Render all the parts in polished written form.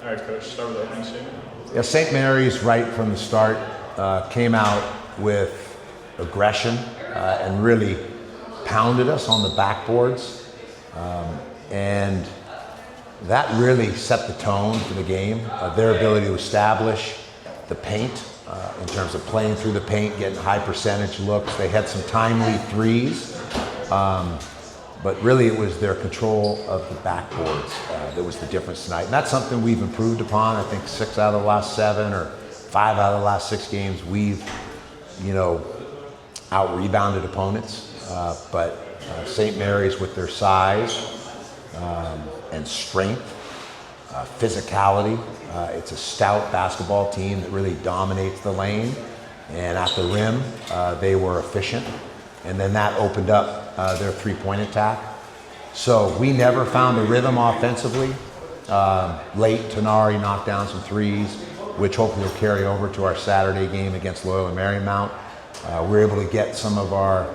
All right, Coach, start with the opening statement. Yeah, St. Mary's right from the start came out with aggression and really pounded us on the backboards. And that really set the tone for the game. Their ability to establish the paint in terms of playing through the paint, getting high percentage looks. They had some timely threes, but really it was their control of the backboards that was the difference tonight. And that's something we've improved upon. I think 6 out of the last 7 or 5 out of the last 6 games, we've, out-rebounded opponents. But St. Mary's with their size and strength, physicality. It's a stout basketball team that really dominates the lane. And at the rim, they were efficient. And then that opened up their three-point attack. So we never found a rhythm offensively. Late, Tenari knocked down some threes, which hopefully will carry over to our Saturday game against Loyola Marymount. We're able to get some of our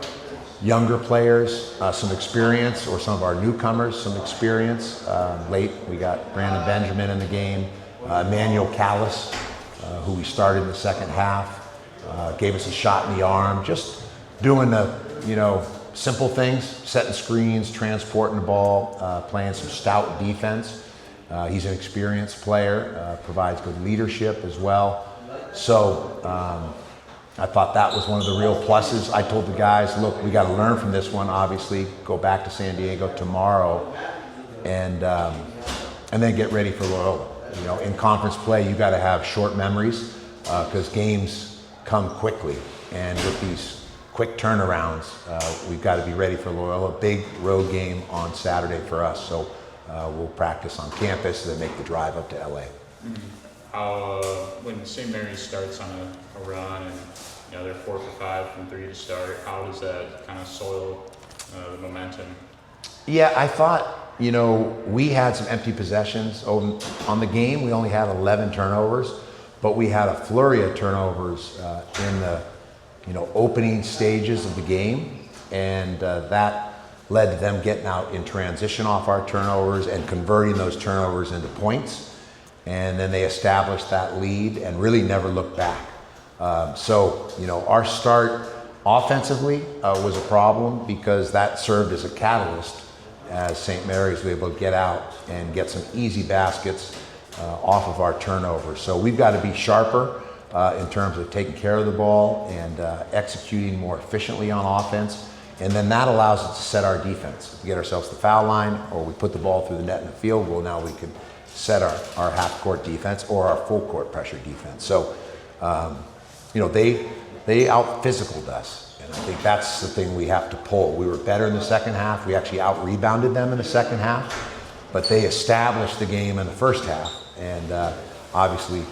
younger players some experience, or some of our newcomers some experience. Late, we got Brandon Benjamin in the game, Emmanuel Callis, who we started in the second half, gave us a shot in the arm, just doing the simple things, setting screens, transporting the ball, playing some stout defense. He's an experienced player, provides good leadership as well. So I thought that was one of the real pluses. I told the guys, look, we got to learn from this one, obviously, go back to San Diego tomorrow and then get ready for Loyola. In conference play, you got to have short memories because games come quickly. And with these quick turnarounds, we've got to be ready for Loyola. Big road game on Saturday for us. So we'll practice on campus and then make the drive up to LA. When St. Mary's starts on a run and they're 4 for 5 from 3 to start, how does that kind of soil the momentum? Yeah, I thought, we had some empty possessions. On the game, we only had 11 turnovers, but we had a flurry of turnovers in the opening stages of the game, and that led to them getting out in transition off our turnovers and converting those turnovers into points. And then they established that lead and really never looked back. So our start offensively was a problem because that served as a catalyst as St. Mary's was able to get out and get some easy baskets off of our turnovers. So we've got to be sharper in terms of taking care of the ball and executing more efficiently on offense. And then that allows us to set our defense. If we get ourselves to the foul line or we put the ball through the net in the field goal, now we can set our half-court defense or our full-court pressure defense. So, they out-physicaled us. And I think that's the thing we have to pull. We were better in the second half. We actually out-rebounded them in the second half. But they established the game in the first half. And obviously,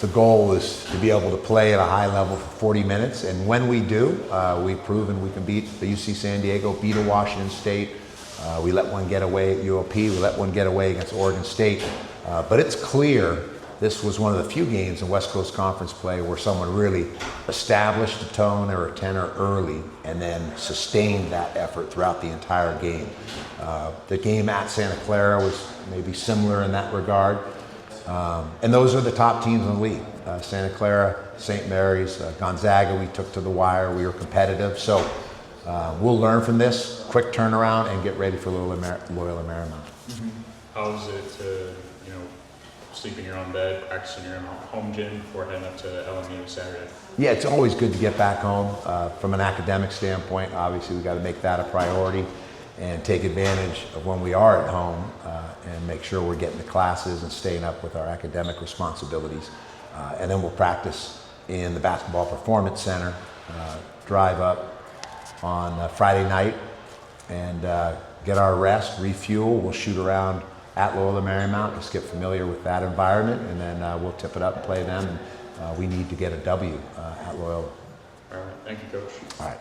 the goal is to be able to play at a high level for 40 minutes. And when we do, we've proven we can beat the UC San Diego, beat a Washington State. We let one get away at UOP. We let one get away against Oregon State. But it's clear this was one of the few games in West Coast Conference play where someone really established a tone or a tenor early and then sustained that effort throughout the entire game. The game at Santa Clara was maybe similar in that regard. And those are the top teams in the league. Santa Clara, St. Mary's, Gonzaga, we took to the wire. We were competitive. So we'll learn from this, quick turnaround, and get ready for Loyola Marymount. How is it to, sleep in your own bed, practice in your own home gym before heading up to LMU Saturday? Yeah, it's always good to get back home. From an academic standpoint, obviously we got to make that a priority and take advantage of when we are at home and make sure we're getting to classes and staying up with our academic responsibilities. And then we'll practice in the Basketball Performance Center, drive up on Friday night and get our rest, refuel. We'll shoot around at Loyola Marymount, just get familiar with that environment, and then we'll tip it up and play them. And we need to get a W at Loyola. All right, thank you, Coach. All right.